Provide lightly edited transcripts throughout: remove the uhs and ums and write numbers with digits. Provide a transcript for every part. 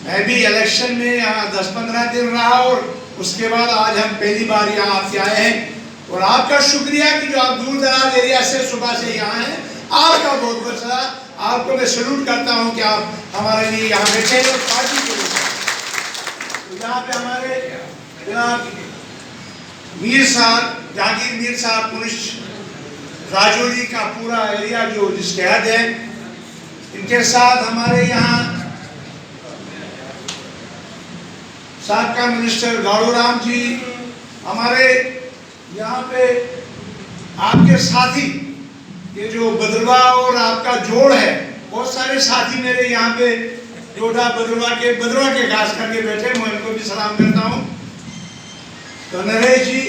मैं भी इलेक्शन में यहाँ 10-15 दिन रहा और उसके बाद आज हम पहली बार यहाँ आपके आए हैं और आपका शुक्रिया कि जो आप दूर दराज एरिया से सुबह से यहाँ हैं, आपका बहुत बहुत सदा। आपको मैं सैल्यूट करता हूँ कि आप हमारे लिए यहाँ बैठे हैं और पार्टी के लिए। तो यहाँ पे हमारे जनाब मीर साहब, जहांगीर मीर साहब, पुलिस राजौरी का पूरा एरिया जो जिसके हद है, इनके साथ हमारे यहाँ साबका मिनिस्टर गाड़ूराम जी, हमारे यहाँ पे आपके साथी, ये जो बदरवा और आपका जोड़ है, बहुत सारे साथी मेरे यहाँ पे जोड़ा बदरवा के खास करके बैठे, मैं उनको भी सलाम करता हूँ। तो नरेश जी,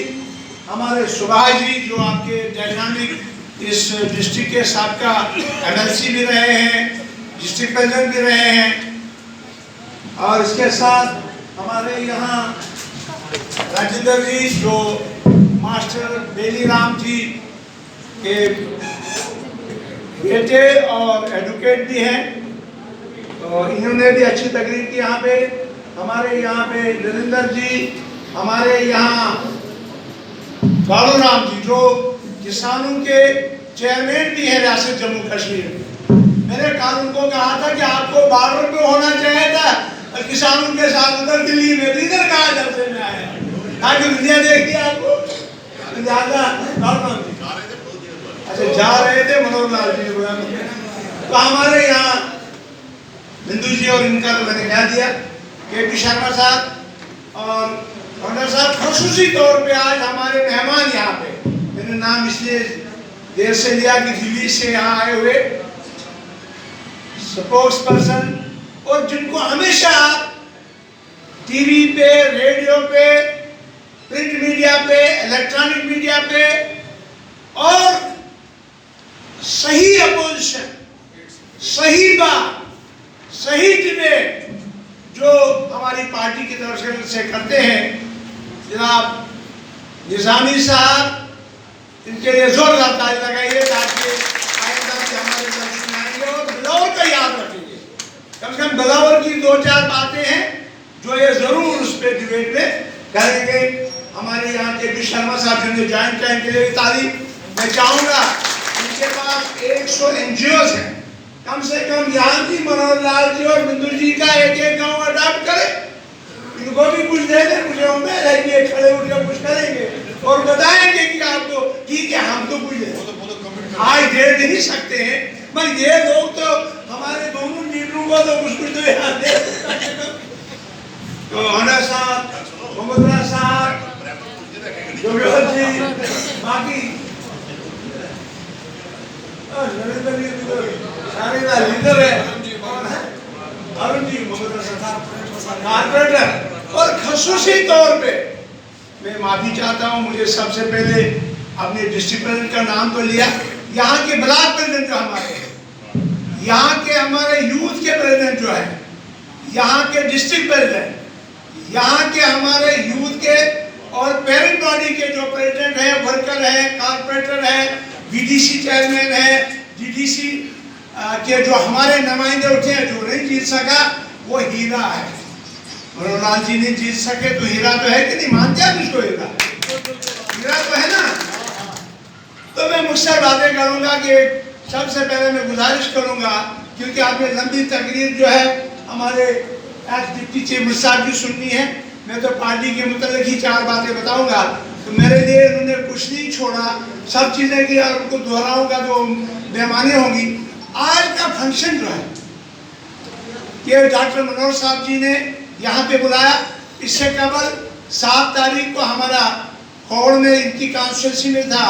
हमारे सुभाष जी जो आपके डायनामिक इस डिस्ट्रिक्ट के साबका MLC भी रहे हैं, डिस्ट्रिक्ट प्रेसिडेंट भी रहे हैं, और इसके साथ हमारे यहाँ राजेंद्र जी जो मास्टर बेली राम जी के बेटे और एडवोकेट भी हैं, तो इन्होंने भी अच्छी तकरीर की यहाँ पे। हमारे यहाँ पे नरेंद्र जी, हमारे यहाँ गाड़ूराम जी जो किसानों के चेयरमैन भी हैं रियासत जम्मू कश्मीर। मैंने कल उनको कहा था कि आपको बॉर्डर पे होना चाहिए था, किसानों के साथ उधर दिल्ली में, इधर कहा जलसे में आया ताकि दुनिया देखती आपको। अच्छा, जा रहे थे मनोहर लाल जी। तो हमारे यहाँ बिंदु जी और इनका तो मैंने कह दिया, KP शर्मा साहब और गवर्नर साहब खसूसी तौर पे आज हमारे मेहमान यहाँ पे, मैंने नाम इसलिए देर से लिया कि दिल्ली से यहाँ आए हुए स्पोक्स पर्सन, और जिनको हमेशा टीवी पे, रेडियो पे, प्रिंट मीडिया पे, इलेक्ट्रॉनिक मीडिया पे और सही अपोजिशन, सही बात, सही डिबेट जो हमारी पार्टी की तरफ से करते हैं, जनाब निजामी साहब, इनके लिए जोरदार ताली लगाइए ताकि आइंदा भी हमारे दर्शन आएंगे और बिलावर का याद रखेंगे। कम से कम बिलावर की 2-4 बातें हैं जो ये जरूर उस पर डिबेट में करेंगे। हमारे यहाँ KP शर्मा साहब जिन्होंने ज्वाइन किया, इनके लिए तारीफ। मैं चाहूँगा, इनके पास 100 NGOs हैं, कम से कम यहाँ की मनोहर लाल जी और बिंदु जी का एक गाँव अडॉप्ट करें, इनको भी कुछ दे दें। मुझे उम्मीद है कि ये खड़े उठकर कुछ करेंगे और बताएंगे कि आपको ठीक है, हम तो कुछ आज दे नहीं सकते हैं, मगर ये लोग तो हमारे दोनों लीडरों को तो कुछ तो याद दे। तो हना साहब, मोहम्मद साहब, जोगियोर जी, बाकी नरेंद्र जी तो सारे का लीडर है, अरुण जी, मोहम्मद साहब कारपोरेटर। और खसूसी तौर पे मैं माफी चाहता हूँ, मुझे सबसे पहले अपने डिस्ट्रिक्ट प्रेसिडेंट का नाम तो लिया, यहाँ के ब्लॉक प्रेसिडेंट जो हमारे, यहाँ के हमारे यूथ के प्रेसिडेंट जो है, यहाँ के डिस्ट्रिक्ट प्रेसिडेंट, यहाँ के हमारे यूथ के और पेरेंट बॉडी के जो प्रेसिडेंट है, वर्कर है, कारपोरेटर है, VDC चेयरमैन है, DDC के जो हमारे नुमाइंदे उठे हैं, जो नहीं जीत सका वो हीरा है। मनोहर लाल जी नहीं जीत सके तो हीरा तो है कि नहीं, मानते हैं इसको? हीरा तो है ना। तो मैं मुझसे बातें करूंगा कि सबसे पहले मैं गुजारिश करूंगा, क्योंकि आपने लंबी तकरीर जो है हमारे एक्स डिप्टी चीफ मिनिस्टर साहब की सुननी है, मैं तो पार्टी के मुतालिक ही 4 बातें बताऊंगा। तो मेरे लिए उन्होंने कुछ नहीं छोड़ा, सब चीज़ें की, और उनको दोहराऊंगा तो बेमानी होगी। आज का फंक्शन जो है ये डॉक्टर मनोहर साहब जी ने यहाँ पे बुलाया। इससे कबल 7 तारीख को हमारा खौड़ में इनकी कॉन्स्टिट्यूंसी में था,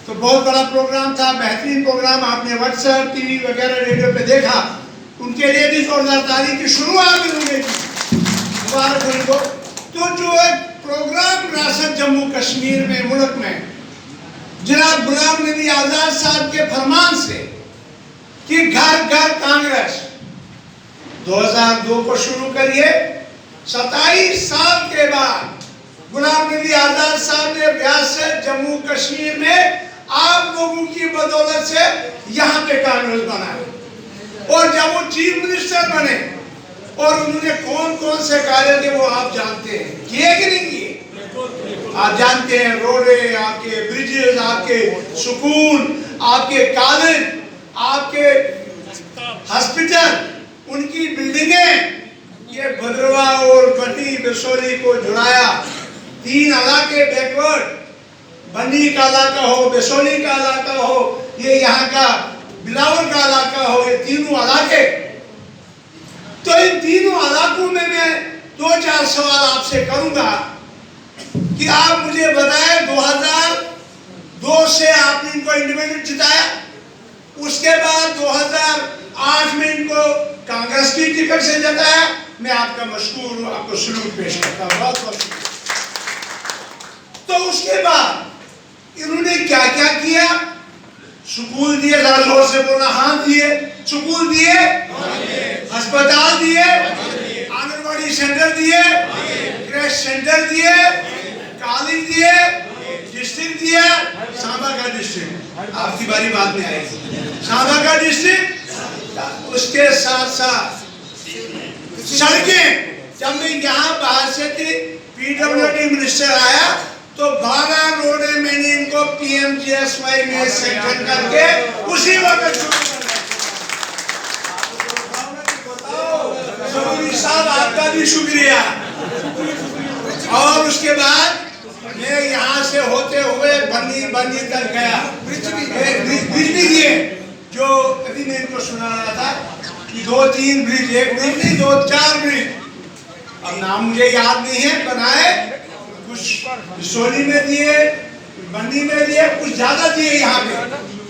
तो बहुत बड़ा प्रोग्राम था, बेहतरीन प्रोग्राम, आपने व्हाट्सएप, टीवी वगैरह, रेडियो पे देखा। उनके लिए भी जोरदार तारीख की शुरुआत भी उन्होंने की, मुबारक उनको। तो जो एक प्रोग्राम रियासत जम्मू कश्मीर में, मुल्क में, जनाब गुलाम नबी आज़ाद साहब के फरमान से कि घर घर कांग्रेस 2002 को शुरू करिए, 27 साल के बाद गुलाम नबी आज़ाद साहब ने रियासत जम्मू कश्मीर में आप लोगों की बदौलत से यहाँ पे कांग्रेस बनाई, और जब वो चीफ मिनिस्टर बने और उन्होंने कौन कौन से कार्य किए वो आप जानते हैं, किए कि नहीं किए? आप जानते हैं, रोडे, आपके ब्रिजेस, आपके स्कूल, आपके कॉलेज, आपके हॉस्पिटल, उनकी बिल्डिंगें, ये भद्रवा और बनी बिसोली को जुड़ाया। 3 इलाके बैकवर्ड, बनी का इलाका हो, बिसोली का इलाका हो, ये यहाँ का बिलावर का इलाका हो, ये तीनों इलाके। तो इन तीनों इलाकों में मैं 2-4 सवाल आपसे करूंगा कि आप मुझे बताएं 2002 से आपने इनको इंडिपेंडेंट जिताया, उसके बाद 2008 में इनको कांग्रेस की टिकट से जिताया। मैं आपका मशकूर हूं, आपको सलूट पेश करता हूं, बहुत बहुत। तो उसके बाद इन्होंने क्या क्या किया? स्कूल दिए, जरा जोर से बोलना, हाँ दिए। स्कूल दिए, अस्पताल दिए, आंगनबाड़ी सेंटर दिए, क्रैश सेंटर दिए, कॉलेज दिए, डिस्ट्रिक्ट दिया, सांबा का डिस्ट्रिक्ट, आपकी बारी बाद में आएगी, सांबा का डिस्ट्रिक्ट। उसके साथ साथ सड़कें, जब मैं यहाँ बाहर से थी, पीडब्ल्यूडी मिनिस्टर आया तो 12 रोडे मैंने इनको पीएमजीएसवाई में सेक्शन करके उसी वक्त शुरू कर दिया। साहब आपका भी शुक्रिया। और उसके बाद मैं यहाँ से होते हुए बन्नी तक गया, ब्रिज भी दिए, जो अभी मैं इनको सुना रहा था कि 2-3 ब्रिज, एक ब्रिज नहीं 2-4 ब्रिज, अब नाम मुझे याद नहीं है, बनाए, कुछ बिसोली में दिए, बंदी में दिए, कुछ ज्यादा दिए यहाँ पे।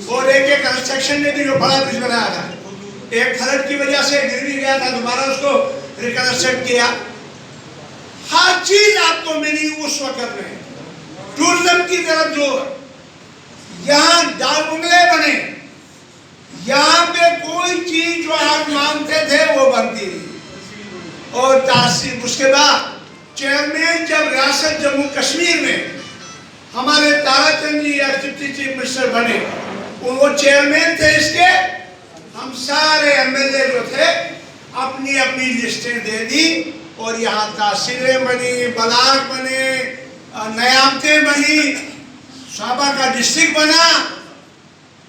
और एक कंस्ट्रक्शन में भी जो बड़ा ब्रिज बनाया था, एक फ्लड की वजह से गिर भी गया था, दोबारा उसको रिकंस्ट्रक्ट किया। हर चीज आपको मिली उस वक्त में। टूरिज्म की तरफ जो यहाँ डाक बंगले बने, यहाँ पे कोई चीज जो आप मांगते थे वो बनती थी। और तासीर उसके बाद चेयरमैन जब रियासत जम्मू कश्मीर में हमारे ताराचंद जी डिप्टी चीफ मिनिस्टर बने, वो चेयरमैन थे इसके, हम सारे एमएलए जो थे अपनी अपनी लिस्टें दे दी और यहाँ तहसीलें बनी, ब्लॉक बने, नयामतें बनी, सांबा का डिस्ट्रिक्ट बना।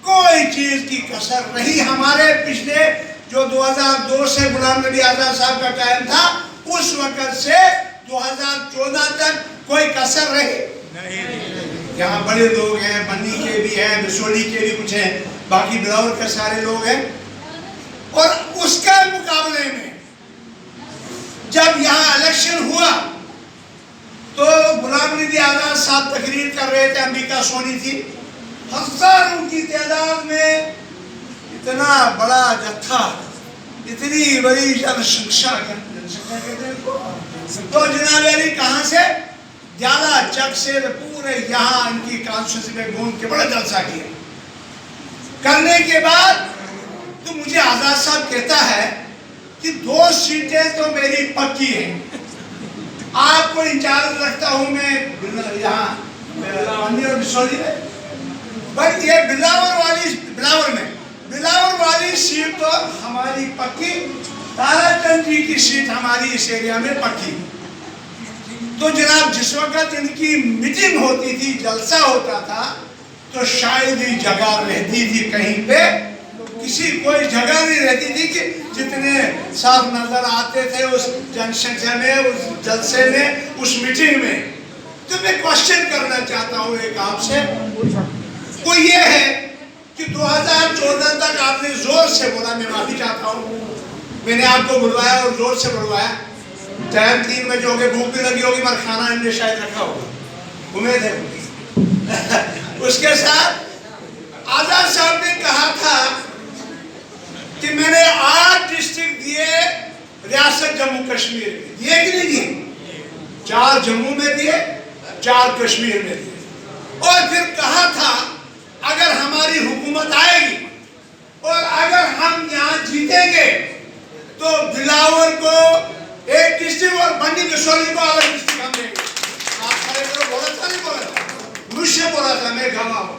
कोई चीज की कसर नहीं। हमारे पिछले जो 2002 से गुलाम नबी आजाद साहब का टाइम था, उस वक्त से 2014 तक कोई कसर रही। यहाँ बड़े लोग हैं, बन्नी के भी हैं, बिसोली के भी कुछ हैं, बाकी बिलावर के सारे लोग हैं। और उसके मुकाबले में जब यहाँ इलेक्शन हुआ तो गुलाम नबी आजाद साहब तकरीर कर रहे थे, अंबिका सोनी थी, हजारों की तादाद में इतना बड़ा जत्था, इतनी बड़ी जनसंख्या तो जनाब अली कहाँ से? ज्यादा चक से पूरे यहाँ इनकी कॉन्स्टिट्यूंसी में घूम के बड़ा जलसा किया। करने के बाद तो मुझे आजाद साहब कहता है कि 2 सीटें तो मेरी पक्की हैं, आपको इंचार्ज रखता हूं मैं यहाँ और बिसोली में, बट ये बिलावर वाली सीट तो हमारी पक्की, ताराचंद जी की सीट हमारी इस एरिया में पक्की। तो जनाब जिस वक्त इनकी मीटिंग होती थी, जलसा होता था, तो शायद ही जगह रहती थी कहीं पे, किसी कोई जगह नहीं रहती थी कि जितने साफ नजर आते थे उस जनसंख्या में, उस जलसे में, उस मीटिंग में। तो मैं क्वेश्चन करना चाहता हूँ एक आपसे, वो ये है कि 2014 तक आपने जोर से बोला, मैं माफी चाहता हूँ, मैंने आपको बुलवाया और जोर से बुलवाया। टाइम 3 बजे हो गए, भूख भी लगी होगी, मगर खाना इनने शायद रखा होगा, उम्मीद है। उसके साथ आजाद साहब ने कहा था कि मैंने 8 डिस्ट्रिक्ट दिए रियासत जम्मू कश्मीर में, दिए कि नहीं दिए? 4 जम्मू में दिए, 4 कश्मीर में दिए। और फिर कहा था अगर हमारी हुकूमत आएगी और अगर हम यहाँ जीतेंगे तो बिलावर को एक डिस्ट्रिक्ट और बंदी बिसोली को अलग डिस्ट्रिक्ट हम देंगे। आप खड़े करो, बोला था नहीं बोला था? मुझसे बोला था, मैं गवाह हूँ।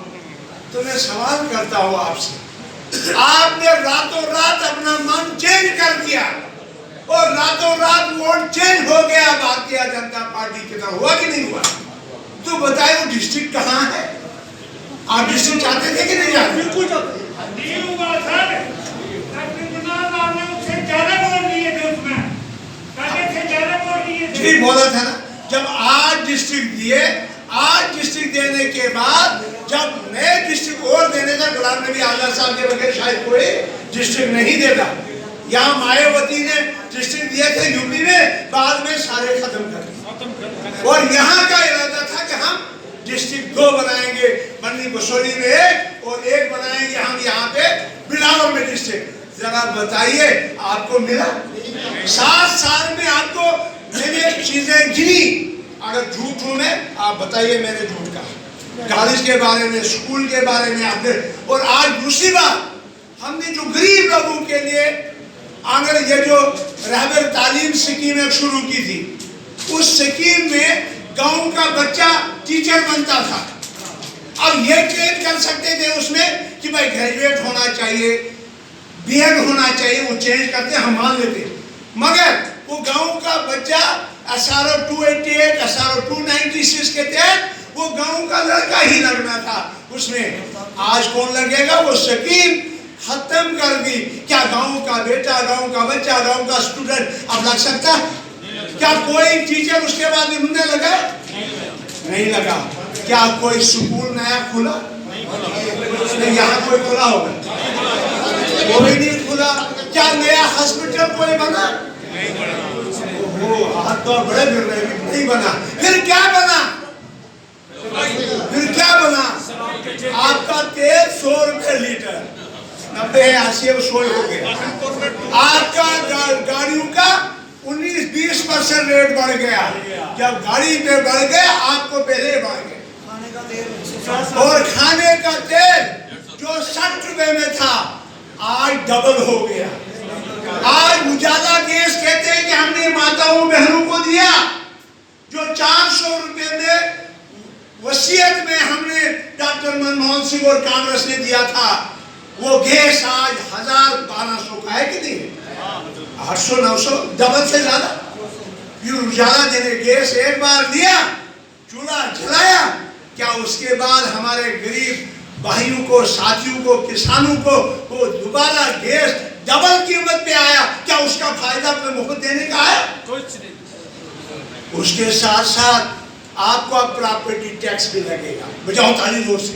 तो मैं सवाल करता हूँ आपसे, आपने रातों रात अपना मन चेंज कर दिया और रातों रात वोट चेंज हो गया भारतीय जनता पार्टी की तरफ। हुआ कि नहीं हुआ? तो बताए वो डिस्ट्रिक्ट कहाँ है? आप डिस्ट्रिक्ट चाहते थे कि नहीं चाहते? बिल्कुल चाहते। नहीं हुआ सर, आपने उससे ज्यादा वोट दिए थे उसमें, से ज्यादा वोट दिए थे। ठीक बोला था ना। जब 8 डिस्ट्रिक्ट दिए, 8 डिस्ट्रिक्ट देने के बाद जब नए डिस्ट्रिक्ट और देने का, गुलाम नबी आजाद साहब के बगैर शायद कोई डिस्ट्रिक्ट नहीं देता। यहाँ मायावती ने डिस्ट्रिक्ट दिए थे यूपी में, बाद में सारे खत्म कर दिए। और यहाँ का इरादा था कि हम डिस्ट्रिक्ट 2 बनाएंगे, मन्नी बसोली में 1 और 1 बनाएंगे हम यहाँ पे बिलावर में डिस्ट्रिक्ट। जरा बताइए आपको मिला? 7 साल में आपको मैंने चीजें गिनी। अगर झूठ हूं मैं, आप बताइए मैंने झूठ कहा। कॉलेज के बारे में, स्कूल के बारे में आपने। और आज दूसरी बात, हमने जो गरीब लोगों के लिए आंगन, ये जो रहबर तालीम स्कीम शुरू की थी, उस स्कीम में गांव का बच्चा टीचर बनता था। अब ये ट्रेन कर सकते थे उसमें कि भाई ग्रेजुएट होना चाहिए, बीएड होना चाहिए, वो चेंज करते हम मान लेते। मगर वो गांव का बच्चा SRO 288, SRO 296 के तहत वो गांव का लड़का ही लगना था उसमें। आज कौन लगेगा? वो स्कीम खत्म कर दी। क्या गांव का बेटा, गांव का बच्चा, गांव का स्टूडेंट अब लग सकता? क्या कोई टीचर उसके बाद ढूंढने लगा? नहीं लगा। क्या कोई स्कूल नया खुला? नहीं। यहाँ कोई खुला होगा? कोई नहीं खुला। क्या नया हॉस्पिटल कोई बना? वो हाथ तो बड़े फिर रहे, नहीं बना। फिर क्या बना? फिर क्या बना? आपका तेल 100 रुपए लीटर, 90 80 100 हो गया। आपका गाड़ियों का 19-20% रेट बढ़ गया। जब गाड़ी पे बढ़ गया, आपको पहले बढ़ गया। और खाने का तेल जो 60 रुपए में था, आज डबल हो गया। आज उजाला गैस कहते हैं कि हमने माताओं बहनों को दिया, जो 400 रुपए में वसीयत में हमने डॉक्टर मनमोहन सिंह और कांग्रेस ने दिया था, वो गैस आज 1000-1200 का है कि नहीं? 800-900, डबल से ज्यादा। फिर उजाला देने गैस एक बार दिया, चूल्हा जलाया, क्या उसके बाद हमारे गरीब भाइयों को, साथियों को, किसानों को वो दोबारा गैस डबल कीमत पे आया? क्या उसका फायदा अपने मुफ्त देने का आया? कुछ नहीं। उसके साथ साथ आपको अब प्रॉपर्टी टैक्स भी लगेगा। बजाओ ताली जोर से।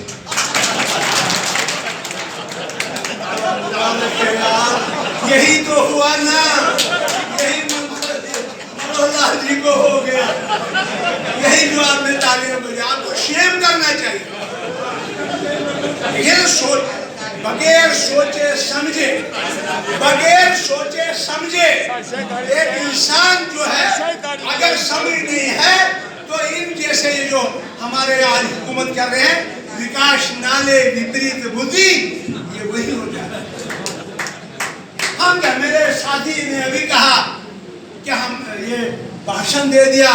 यही तो हुआ ना, यही मौला जी को हो गया। यही जो आपने तालियां बजा, आपको शेम करना चाहिए। ये सोच, बगैर सोचे समझे, बगैर सोचे समझे एक इंसान जो है, अगर समझ नहीं है तो इन जैसे ये जो हमारे आज हुकूमत कर रहे हैं, विकास नाले विपरीत बुद्धि, ये वही हो जाता है। हम क्या, मेरे साथी ने अभी कहा कि हम ये भाषण दे दिया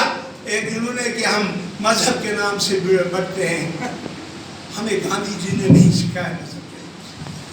एक इन्होंने कि हम मजहब के नाम से बढ़ते हैं। हमें गांधी जी ने नहीं सिखाया।